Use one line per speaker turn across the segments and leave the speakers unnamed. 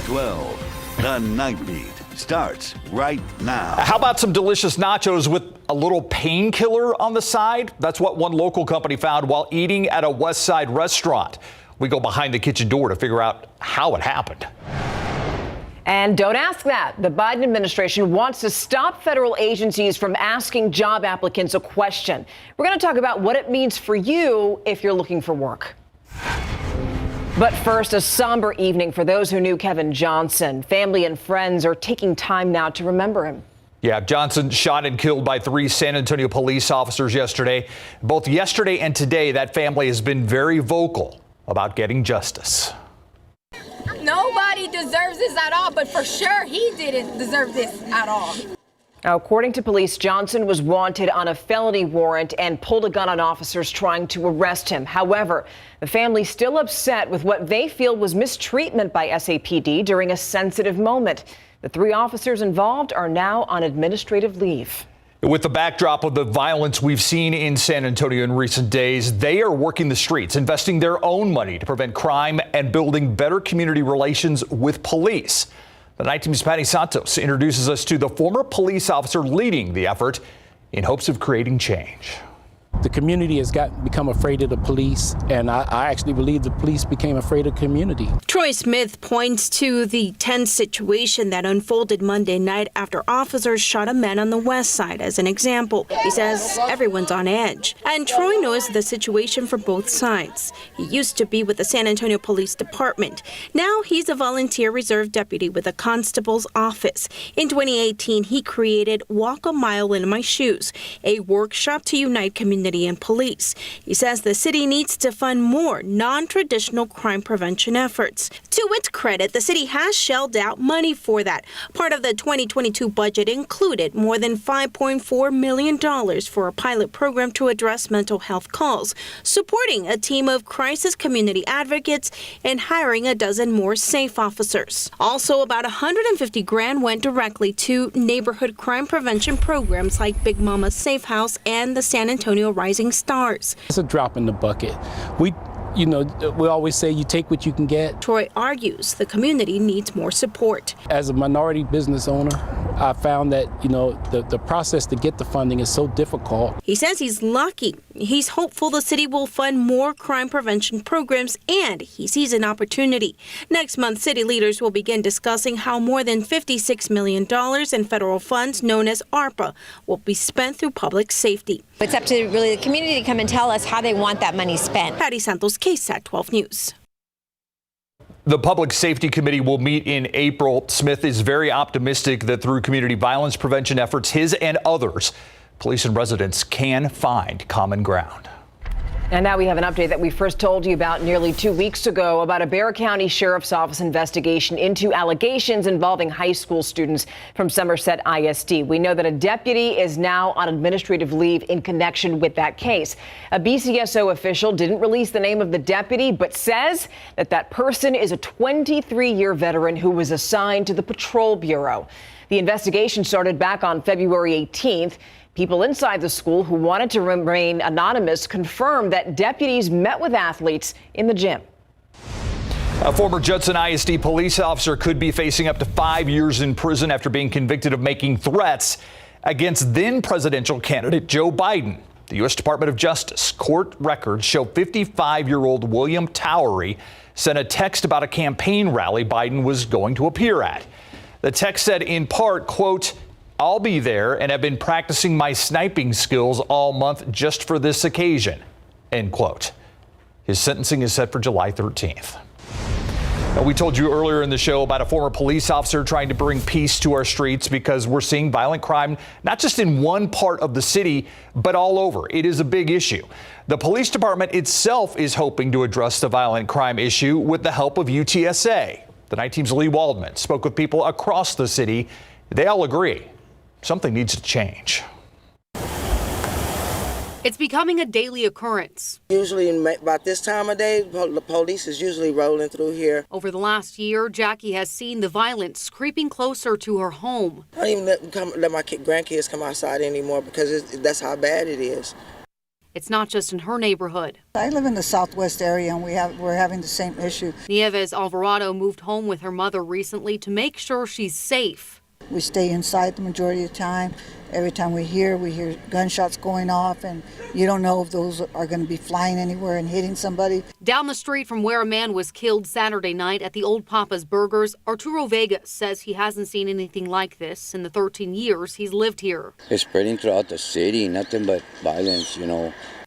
12. The Nightbeat starts right now.
How about some delicious nachos with a little painkiller on the side? That's what one local company found while eating at a West Side restaurant. We go behind the kitchen door to figure out how it happened.
And don't ask that. The Biden administration wants to stop federal agencies from asking job applicants a question. We're going to talk about what it means for you if you're looking for work. But first, a somber evening for those who knew Kevin Johnson. Family and friends are taking time now to remember him.
Yeah, Johnson shot and killed by 3 San Antonio police officers yesterday. Both yesterday and today, that family has been very vocal about getting justice.
Nobody deserves this at all, but for sure he didn't deserve this at all.
Now, according to police, Johnson was wanted on a felony warrant and pulled a gun on officers trying to arrest him. However, the family's still upset with what they feel was mistreatment by SAPD during a sensitive moment. The 3 officers involved are now on administrative leave.
With the backdrop of the violence we've seen in San Antonio in recent days, they are working the streets, investing their own money to prevent crime and building better community relations with police. The Night Team's Patty Santos introduces us to the former police officer leading the effort in hopes of creating change.
The community has become afraid of the police, and I actually believe the police became afraid of the community.
Troy Smith points to the tense situation that unfolded Monday night after officers shot a man on the west side as an example. He says everyone's on edge, and Troy knows the situation for both sides. He used to be with the San Antonio Police Department. Now he's a volunteer reserve deputy with the constable's office. In 2018, he created Walk a Mile in My Shoes, a workshop to unite community and police. He says the city needs to fund more non-traditional crime prevention efforts. To its credit, the city has shelled out money for that. Part of the 2022 budget included more than $5.4 million for a pilot program to address mental health calls, supporting a team of crisis community advocates, and hiring a dozen more SAFE officers. Also, about $150,000 went directly to neighborhood crime prevention programs like Big Mama's Safe House and the San Antonio Rising Stars.
It's a drop in the bucket. We always say you take what you can get.
Troy argues the community needs more support.
As a minority business owner, I found that, the process to get the funding is so difficult.
He says he's lucky. He's hopeful the city will fund more crime prevention programs, and he sees an opportunity. Next month, city leaders will begin discussing how more than $56 million in federal funds known as ARPA will be spent through public safety.
It's up to really the community to come and tell us how they want that money spent.
Patty Santos, KSAT 12 News.
The Public Safety Committee will meet in April. Smith is very optimistic that through community violence prevention efforts, his and others, police and residents can find common ground.
And now we have an update that we first told you about nearly 2 weeks ago about a Bexar County Sheriff's Office investigation into allegations involving high school students from Somerset ISD. We know that a deputy is now on administrative leave in connection with that case. A BCSO official didn't release the name of the deputy, but says that person is a 23-year veteran who was assigned to the Patrol Bureau. The investigation started back on February 18th. People inside the school who wanted to remain anonymous confirmed that deputies met with athletes in the gym.
A former Judson ISD police officer could be facing up to 5 years in prison after being convicted of making threats against then presidential candidate Joe Biden. The U.S. Department of Justice court records show 55-year-old William Towery sent a text about a campaign rally Biden was going to appear at. The text said in part, quote, "I'll be there and have been practicing my sniping skills all month just for this occasion," end quote. His sentencing is set for July 13th. Now, we told you earlier in the show about a former police officer trying to bring peace to our streets because we're seeing violent crime, not just in one part of the city, but all over. It is a big issue. The police department itself is hoping to address the violent crime issue with the help of UTSA. The Night Team's Lee Waldman spoke with people across the city. They all agree something needs to change.
It's becoming a daily occurrence.
Usually about this time of day, the police is usually rolling through here.
Over the last year, Jackie has seen the violence creeping closer to her home.
I don't even let my grandkids come outside anymore because that's how bad it is.
It's not just in her neighborhood.
I live in the southwest area, and we're having the same issue.
Nieves Alvarado moved home with her mother recently to make sure she's safe.
We stay inside the majority of the time. Every time we hear gunshots going off, and you don't know if those are going to be flying anywhere and hitting somebody.
Down the street from where a man was killed Saturday night at the Old Papa's Burgers, Arturo Vega says he hasn't seen anything like this in the 13 years he's lived here.
It's spreading throughout the city, nothing but violence,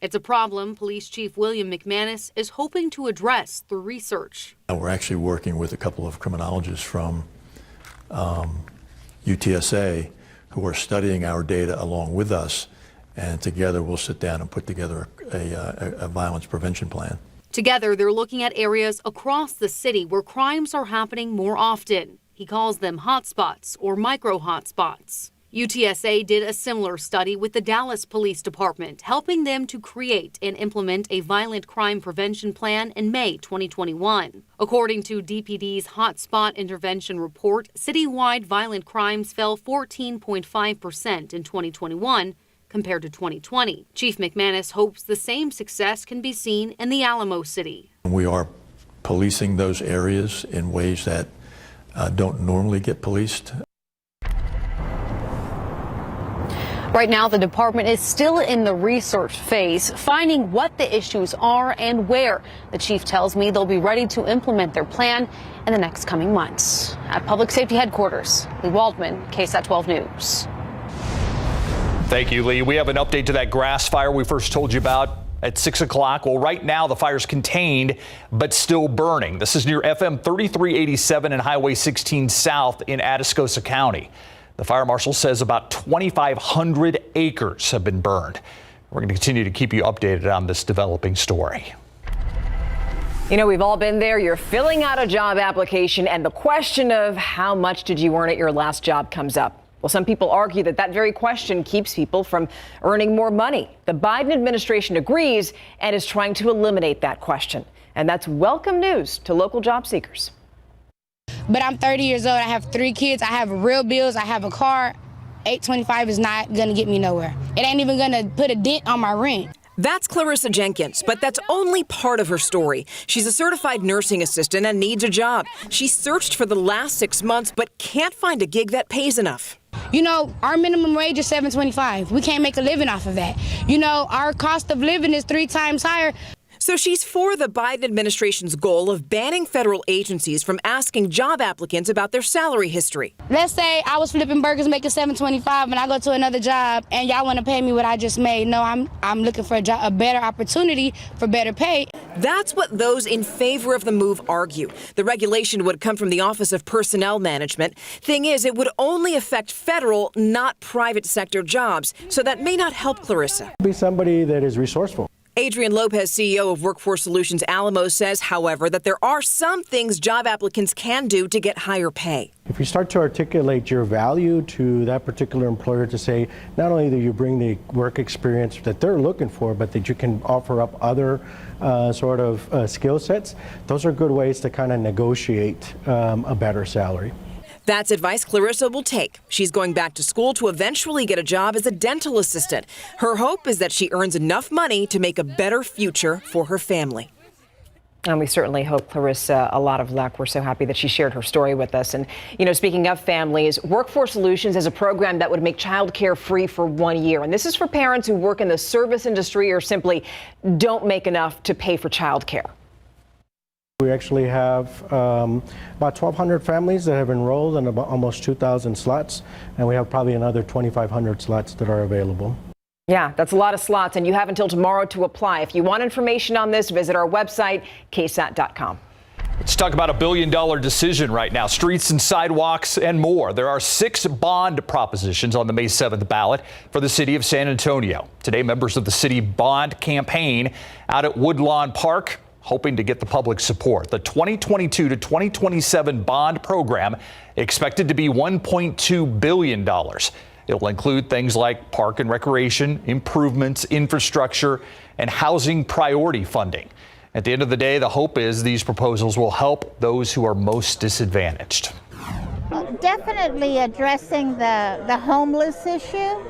It's a problem Police Chief William McManus is hoping to address through research.
We're actually working with a couple of criminologists from UTSA who are studying our data along with us, and together we'll sit down and put together a violence prevention plan.
Together, they're looking at areas across the city where crimes are happening more often. He calls them hotspots or micro hotspots. UTSA did a similar study with the Dallas Police Department, helping them to create and implement a violent crime prevention plan in May 2021. According to DPD's Hotspot Intervention Report, citywide violent crimes fell 14.5% in 2021 compared to 2020. Chief McManus hopes the same success can be seen in the Alamo City.
We are policing those areas in ways that don't normally get policed.
Right now, the department is still in the research phase, finding what the issues are and where. The chief tells me they'll be ready to implement their plan in the next coming months. At Public Safety Headquarters, Lee Waldman, KSAT 12 News.
Thank you, Lee. We have an update to that grass fire we first told you about at 6 o'clock. Well, right now the fire's contained but still burning. This is near FM 3387 and Highway 16 South in Atascosa County. The fire marshal says about 2,500 acres have been burned. We're going to continue to keep you updated on this developing story.
You know, we've all been there. You're filling out a job application and the question of how much did you earn at your last job comes up. Well, some people argue that that very question keeps people from earning more money. The Biden administration agrees and is trying to eliminate that question. And that's welcome news to local job seekers.
But I'm 30 years old. I have 3 kids. I have real bills. I have a car. $825 is not going to get me nowhere. It ain't even going to put a dent on my rent.
That's Clarissa Jenkins, but that's only part of her story. She's a certified nursing assistant and needs a job. She searched for the last 6 months, but can't find a gig that pays enough.
You know, our minimum wage is $7.25. We can't make a living off of that. You know, our cost of living is 3 times higher.
So she's for the Biden administration's goal of banning federal agencies from asking job applicants about their salary history.
Let's say I was flipping burgers making $7.25 and I go to another job and y'all want to pay me what I just made. No, I'm looking for a better opportunity for better pay.
That's what those in favor of the move argue. The regulation would come from the Office of Personnel Management. Thing is, it would only affect federal, not private sector jobs. So that may not help Clarissa.
Be somebody that is resourceful.
Adrian Lopez, CEO of Workforce Solutions Alamo, says, however, that there are some things job applicants can do to get higher pay.
If you start to articulate your value to that particular employer to say not only that you bring the work experience that they're looking for, but that you can offer up other skill sets, those are good ways to kind of negotiate a better salary.
That's advice Clarissa will take. She's going back to school to eventually get a job as a dental assistant. Her hope is that she earns enough money to make a better future for her family.
And we certainly hope Clarissa a lot of luck. We're so happy that she shared her story with us. And, you know, speaking of families, Workforce Solutions is a program that would make childcare free for 1 year. And this is for parents who work in the service industry or simply don't make enough to pay for childcare.
We actually have about 1,200 families that have enrolled in about almost 2,000 slots, and we have probably another 2,500 slots that are available.
Yeah, that's a lot of slots, and you have until tomorrow to apply. If you want information on this, visit our website, KSAT.com.
Let's talk about $1 billion decision right now. Streets and sidewalks and more. There are 6 bond propositions on the May 7th ballot for the city of San Antonio. Today, members of the city bond campaign out at Woodlawn Park hoping to get the public support. The 2022 to 2027 bond program expected to be $1.2 billion. It'll include things like park and recreation, improvements, infrastructure, and housing priority funding. At the end of the day, the hope is these proposals will help those who are most disadvantaged.
Definitely addressing the homeless issue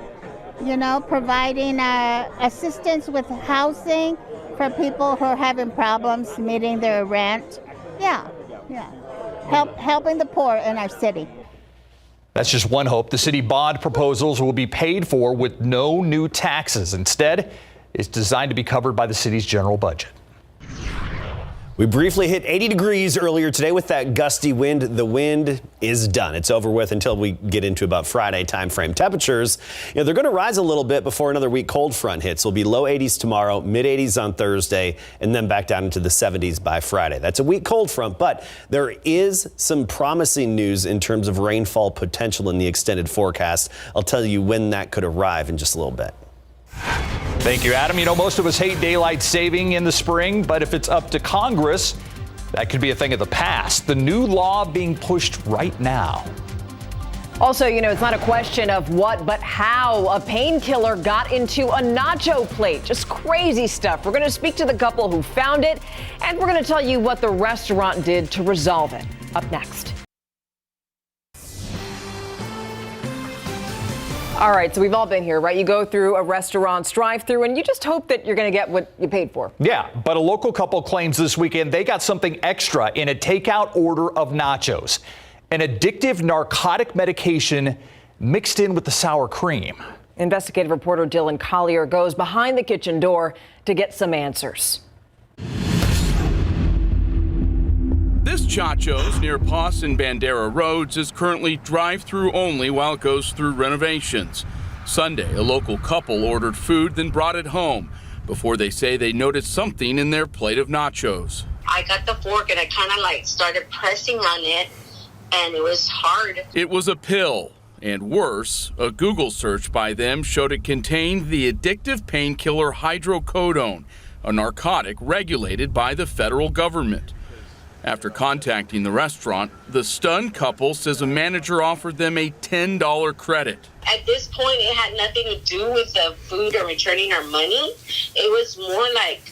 you know, providing assistance with housing for people who are having problems meeting their rent. Yeah. Helping the poor in our city.
That's just one hope. The city bond proposals will be paid for with no new taxes. Instead, it's designed to be covered by the city's general budget.
We briefly hit 80 degrees earlier today with that gusty wind. The wind is done. It's over with until we get into about Friday timeframe. Temperatures, they're going to rise a little bit before another weak cold front hits. It'll be low 80s tomorrow, mid 80s on Thursday, and then back down into the 70s by Friday. That's a weak cold front, but there is some promising news in terms of rainfall potential in the extended forecast. I'll tell you when that could arrive in just a little bit.
Thank you, Adam. Most of us hate daylight saving in the spring, but if it's up to Congress, that could be a thing of the past. The new law being pushed right now.
Also, it's not a question of what, but how a painkiller got into a nacho plate. Just crazy stuff. We're going to speak to the couple who found it, and we're going to tell you what the restaurant did to resolve it. Up next. All right, so we've all been here, right? You go through a restaurant's drive-through and you just hope that you're going to get what you paid for.
Yeah, but a local couple claims this weekend they got something extra in a takeout order of nachos. An addictive narcotic medication mixed in with the sour cream.
Investigative reporter Dylan Collier goes behind the kitchen door to get some answers.
This Chacho's near Pass and Bandera Roads is currently drive-through only while it goes through renovations. Sunday, a local couple ordered food, then brought it home before they say they noticed something in their plate of nachos.
I got the fork and I kind of started pressing on it, and it was hard.
It was a pill, and worse, a Google search by them showed it contained the addictive painkiller hydrocodone, a narcotic regulated by the federal government. After contacting the restaurant, the stunned couple says a manager offered them a $10 credit.
At this point, it had nothing to do with the food or returning our money. It was more like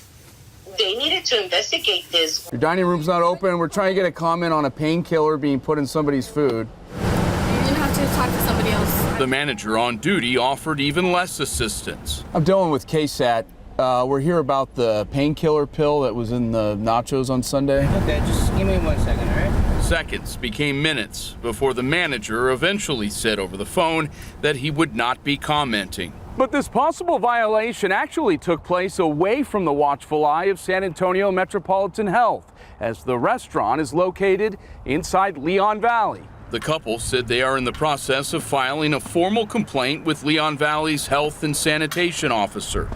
they needed to investigate this.
Your dining room's not open. We're trying to get a comment on a painkiller being put in somebody's food.
You're going to have to talk to somebody else.
The manager on duty offered even less assistance.
I'm Dylan with KSAT. We're here about the painkiller pill that was in the nachos on Sunday.
Okay, just give me 1 second, all right?
Seconds became minutes before the manager eventually said over the phone that he would not be commenting. But this possible violation actually took place away from the watchful eye of San Antonio Metropolitan Health, as the restaurant is located inside Leon Valley. The couple said they are in the process of filing a formal complaint with Leon Valley's health and sanitation officer.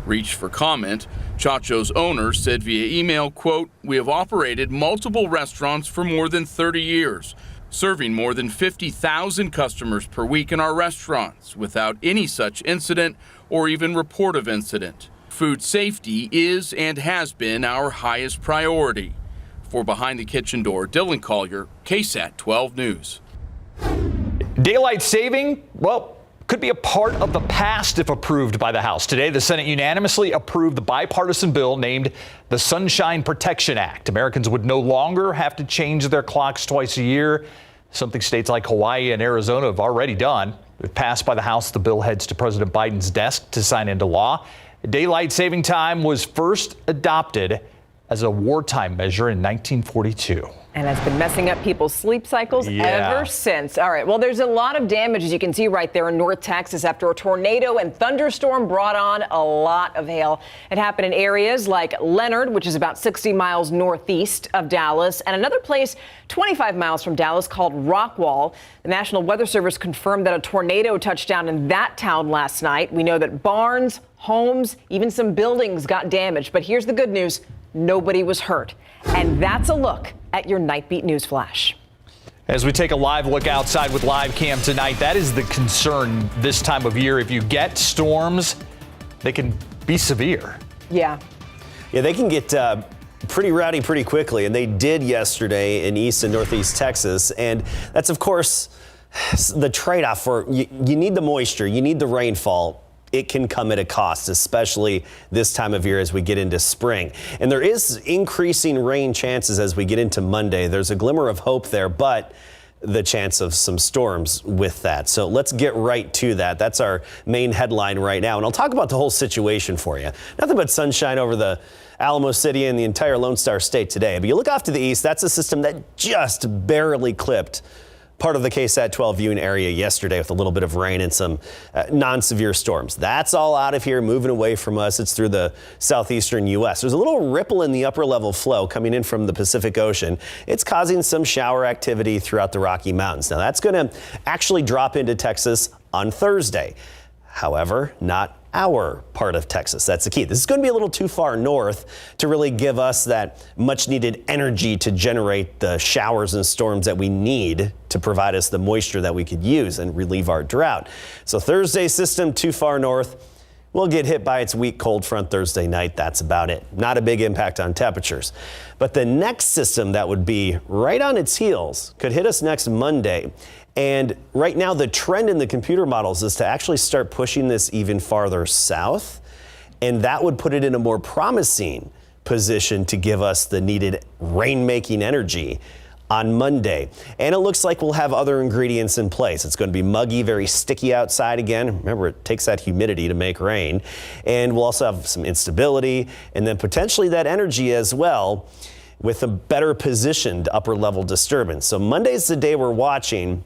Reached for comment, Chacho's owner said via email, quote, "We have operated multiple restaurants for more than 30 years, serving more than 50,000 customers per week in our restaurants without any such incident or even report of incident. Food safety is and has been our highest priority." For Behind the Kitchen Door, Dylan Collier, KSAT 12 News.
Daylight saving, could be a part of the past if approved by the House. Today, the Senate unanimously approved the bipartisan bill named the Sunshine Protection Act. Americans would no longer have to change their clocks twice a year, something states like Hawaii and Arizona have already done. If passed by the House, the bill heads to President Biden's desk to sign into law. Daylight saving time was first adopted as a wartime measure in 1942.
And has been messing up people's sleep cycles ever since. All right, well, there's a lot of damage, as you can see right there in North Texas, after a tornado and thunderstorm brought on a lot of hail. It happened in areas like Leonard, which is about 60 miles northeast of Dallas, and another place 25 miles from Dallas called Rockwall. The National Weather Service confirmed that a tornado touched down in that town last night. We know that barns, homes, even some buildings got damaged. But here's the good news. Nobody was hurt. And that's a look at your Nightbeat News Flash.
As we take a live look outside with live cam tonight, that is the concern this time of year. If you get storms, they can be severe.
Yeah,
they can get pretty rowdy pretty quickly, and they did yesterday in East and Northeast Texas. And that's, of course, the trade-off for you need the moisture, you need the rainfall. It can come at a cost, especially this time of year as we get into spring. And there is increasing rain chances as we get into Monday. There's a glimmer of hope there, but the chance of some storms with that. So let's get right to that. That's our main headline right now. And I'll talk about the whole situation for you. Nothing but sunshine over the Alamo City and the entire Lone Star State today. But you look off to the east, that's a system that just barely clipped part of the KSAT 12 viewing area yesterday with a little bit of rain and some non-severe storms. That's all out of here, moving away from us. It's through the southeastern U.S. There's a little ripple in the upper level flow coming in from the Pacific Ocean. It's causing some shower activity throughout the Rocky Mountains. Now that's going to actually drop into Texas on Thursday. However, not our part of Texas. That's the key. This is going to be a little too far north to really give us that much needed energy to generate the showers and storms that we need to provide us the moisture that we could use and relieve our drought. So Thursday's system too far north. We'll get hit by its weak cold front Thursday night. That's about it. Not a big impact on temperatures. But the next system that would be right on its heels could hit us next Monday. And right now, the trend in the computer models is to actually start pushing this even farther south. And that would put it in a more promising position to give us the needed rain-making energy on Monday. And it looks like we'll have other ingredients in place. It's going to be muggy, very sticky outside again. Remember, it takes that humidity to make rain. And we'll also have some instability and then potentially that energy as well with a better positioned upper level disturbance. So Monday's the day we're watching.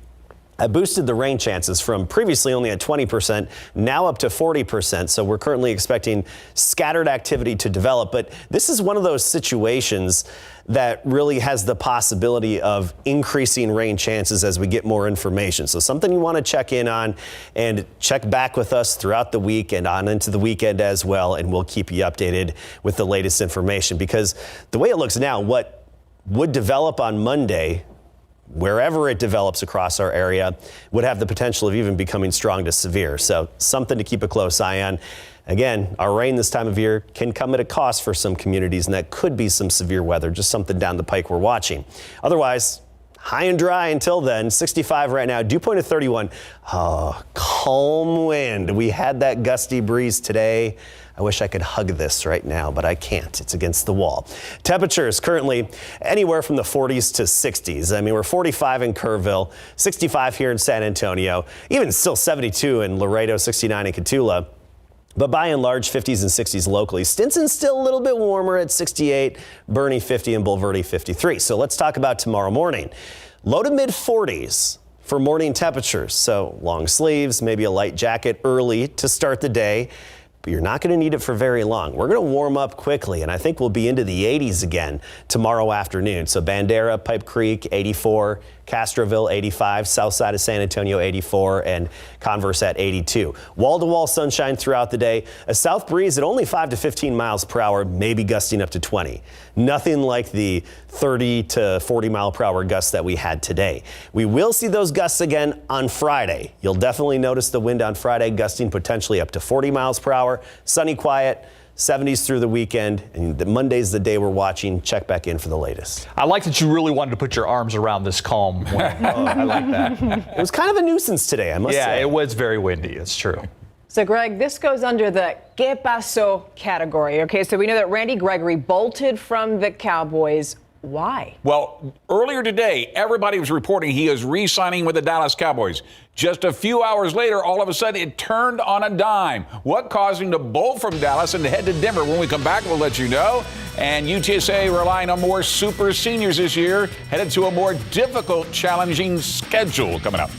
I boosted the rain chances from previously only at 20%, now up to 40%. So we're currently expecting scattered activity to develop. But this is one of those situations that really has the possibility of increasing rain chances as we get more information. So something you want to check in on and check back with us throughout the week and on into the weekend as well. And we'll keep you updated with the latest information, because the way it looks now, what would develop on Monday, wherever it develops across our area, would have the potential of even becoming strong to severe. So something to keep a close eye on. Again, our rain this time of year can come at a cost for some communities, and that could be some severe weather, just something down the pike we're watching. Otherwise, high and dry until then. 65 right now, dew point of 31. Oh, calm wind. We had that gusty breeze today. I wish I could hug this right now, but I can't. It's against the wall. Temperatures currently anywhere from the 40s to 60s. I mean, we're 45 in Kerrville, 65 here in San Antonio, even still 72 in Laredo, 69 in Cotulla. But by and large, 50s and 60s locally. Stinson's still a little bit warmer at 68, Bernie 50, and Bulverde 53. So let's talk about tomorrow morning. Low to mid 40s for morning temperatures. So long sleeves, maybe a light jacket early to start the day. But you're not going to need it for very long. We're going to warm up quickly, and I think we'll be into the 80s again tomorrow afternoon. So Bandera, Pipe Creek, 84, Castroville, 85, south side of San Antonio, 84, and Converse at 82. Wall-to-wall sunshine throughout the day. A south breeze at only 5 to 15 miles per hour, maybe gusting up to 20. Nothing like the 30 to 40 mile per hour gusts that we had today. We will see those gusts again on Friday. You'll definitely notice the wind on Friday gusting potentially up to 40 miles per hour. Sunny, quiet. 70s through the weekend, and Monday's the day we're watching. Check back in for the latest.
I like that you really wanted to put your arms around this calm wind. I like that.
It was kind of a nuisance today, I must say.
Yeah, it was very windy. It's true.
So, Greg, this goes under the ¿Qué pasó? Category. Okay, so we know that Randy Gregory bolted from the Cowboys. Why?
Well, earlier today, everybody was reporting he is re-signing with the Dallas Cowboys. Just a few hours later, all of a sudden, it turned on a dime. What caused him to bolt from Dallas and to head to Denver? When we come back, we'll let you know. And UTSA relying on more super seniors this year, headed to a more difficult, challenging schedule coming up.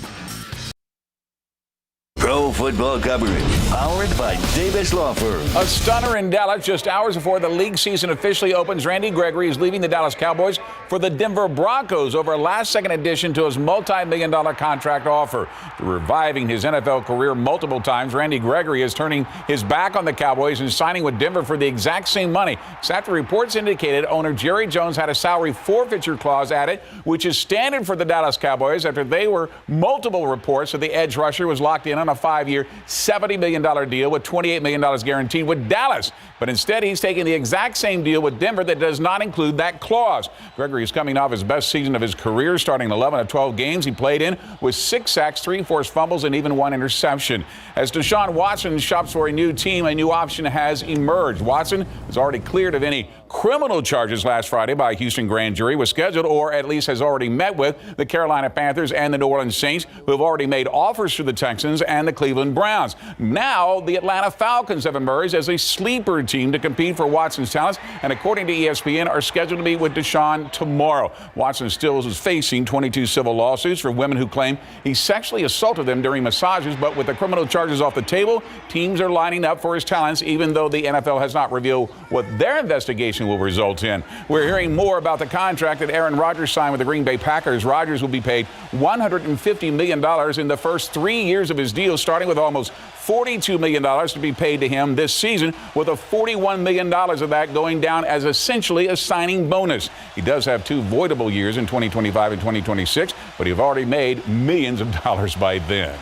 Pro football coverage, powered by Davis Law Firm.
A stunner in Dallas just hours before the league season officially opens. Randy Gregory is leaving the Dallas Cowboys for the Denver Broncos over a last-second addition to his multi-million-dollar contract offer. Reviving his NFL career multiple times, Randy Gregory is turning his back on the Cowboys and signing with Denver for the exact same money. After reports indicated owner Jerry Jones had a salary forfeiture clause added, which is standard for the Dallas Cowboys after they were multiple reports that the edge rusher was locked in on a 5-year, $70 million deal with $28 million guaranteed with Dallas. But instead, he's taking the exact same deal with Denver that does not include that clause. Gregory is coming off his best season of his career, starting 11 of 12 games he played in with 6 sacks, 3 forced fumbles, and even 1 interception. As Deshaun Watson shops for a new team, a new option has emerged. Watson is already cleared of any criminal charges last Friday by a Houston grand jury was scheduled, or at least has already met with, the Carolina Panthers and the New Orleans Saints, who have already made offers to the Texans and the Cleveland Browns. Now, the Atlanta Falcons have emerged as a sleeper team to compete for Watson's talents, and according to ESPN, are scheduled to meet with Deshaun tomorrow. Watson still is facing 22 civil lawsuits for women who claim he sexually assaulted them during massages, but with the criminal charges off the table, teams are lining up for his talents, even though the NFL has not revealed what their investigation will result in. We're hearing more about the contract that Aaron Rodgers signed with the Green Bay Packers. Rodgers will be paid $150 million in the first 3 years of his deal, starting with almost $42 million to be paid to him this season, with a $41 million of that going down as essentially a signing bonus. He does have 2 voidable years in 2025 and 2026, but he's already made millions of dollars by then.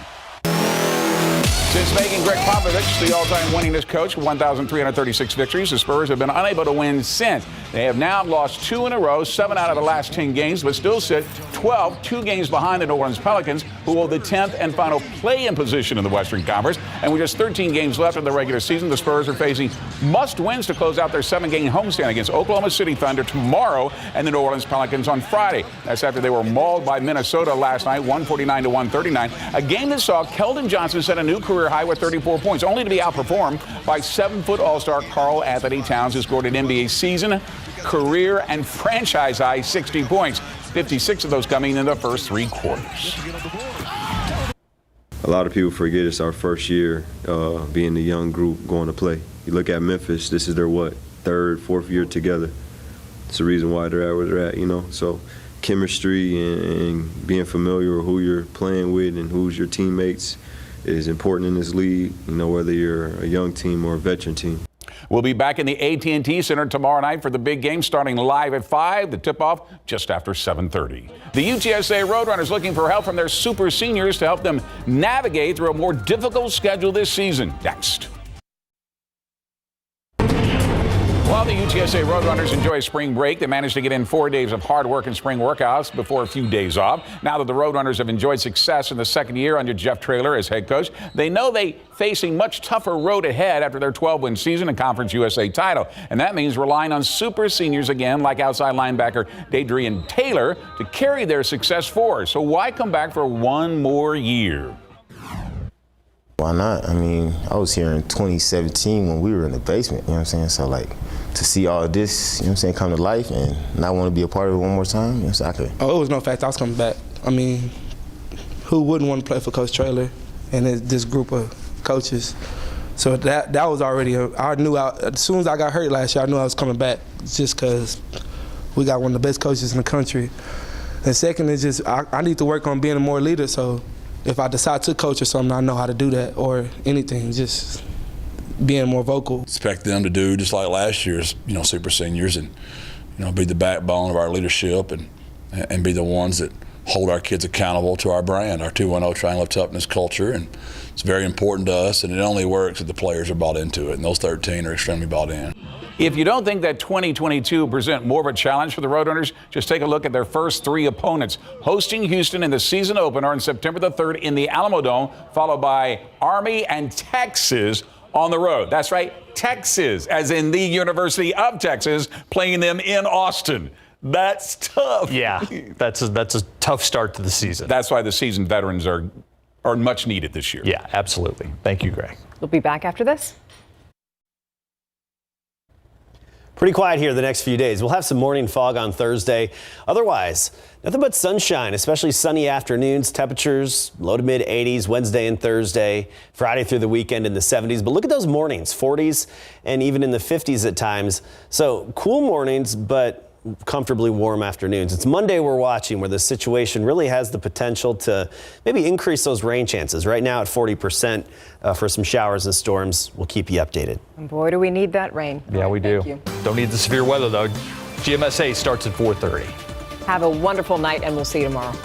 Since making Greg Popovich the all-time winningest coach with 1,336 victories, the Spurs have been unable to win since. They have now lost 2 in a row, 7 out of the last 10 games, but still sit 2 games behind the New Orleans Pelicans, who hold the 10th and final play-in position in the Western Conference. And with just 13 games left in the regular season, the Spurs are facing must-wins to close out their 7-game homestand against Oklahoma City Thunder tomorrow and the New Orleans Pelicans on Friday. That's after they were mauled by Minnesota last night, 149-139, a game that saw Keldon Johnson set a new career high with 34 points, only to be outperformed by 7-foot All-Star Karl Anthony Towns, who scored an NBA season, career, and franchise high 60 points, 56 of those coming in the first 3 quarters.
A lot of people forget it's our first year being the young group going to play. You look at Memphis, this is their, 3rd, 4th year together. It's the reason why they're at where they're at, you know. So chemistry and being familiar with who you're playing with and who's your teammates is important in this league, you know, whether you're a young team or a veteran team.
We'll be back in the AT&T Center tomorrow night for the big game, starting live at 5. The tip-off just after 7:30. The UTSA Roadrunners looking for help from their super seniors to help them navigate through a more difficult schedule this season. Next. While the UTSA Roadrunners enjoy a spring break, they managed to get in 4 days of hard work and spring workouts before a few days off. Now that the Roadrunners have enjoyed success in the second year under Jeff Traylor as head coach, they know they face a much tougher road ahead after their 12-win season and Conference USA title. And that means relying on super seniors again, like outside linebacker Dadrian Taylor, to carry their success forward. So why come back for one more year?
Why not? I mean, I was here in 2017 when we were in the basement, you know what I'm saying? So, like, to see all of this, you know what I'm saying, come to life and not want to be a part of it one more time, you know, so I could.
Oh, it was no fact I was coming back. I mean, who wouldn't want to play for Coach Traylor and this group of coaches? So that was already, I knew as soon as I got hurt last year, I knew I was coming back just because we got one of the best coaches in the country. And second is just, I need to work on being a more leader, so if I decide to coach or something, I know how to do that, or anything, just being more vocal.
Expect them to do just like last year's, you know, super seniors, and, you know, be the backbone of our leadership and be the ones that hold our kids accountable to our brand, our 2-1-0 triangle of toughness culture. And it's very important to us, and it only works if the players are bought into it, and those 13 are extremely bought in.
If you don't think that 2022 present more of a challenge for the Roadrunners, just take a look at their first 3 opponents. Hosting Houston in the season opener on September the 3rd in the Alamo Dome, followed by Army and Texas on the road. That's right, Texas, as in the University of Texas, playing them in Austin. That's tough.
Yeah, that's a tough start to the season.
That's why the seasoned veterans are much needed this year.
Yeah, absolutely. Thank you, Greg.
We'll be back after this.
Pretty quiet here the next few days. We'll have some morning fog on Thursday. Otherwise, nothing but sunshine, especially sunny afternoons. Temperatures low to mid 80s Wednesday and Thursday. Friday through the weekend in the 70s. But look at those mornings, 40s and even in the 50s at times. So cool mornings, but comfortably warm afternoons. It's Monday we're watching, where the situation really has the potential to maybe increase those rain chances. Right now at 40% for some showers and storms. We'll keep you updated.
And boy, do we need that rain.
Yeah, we do. Don't need the severe weather, though. GMSA starts at 4:30.
Have a wonderful night, and we'll see you tomorrow.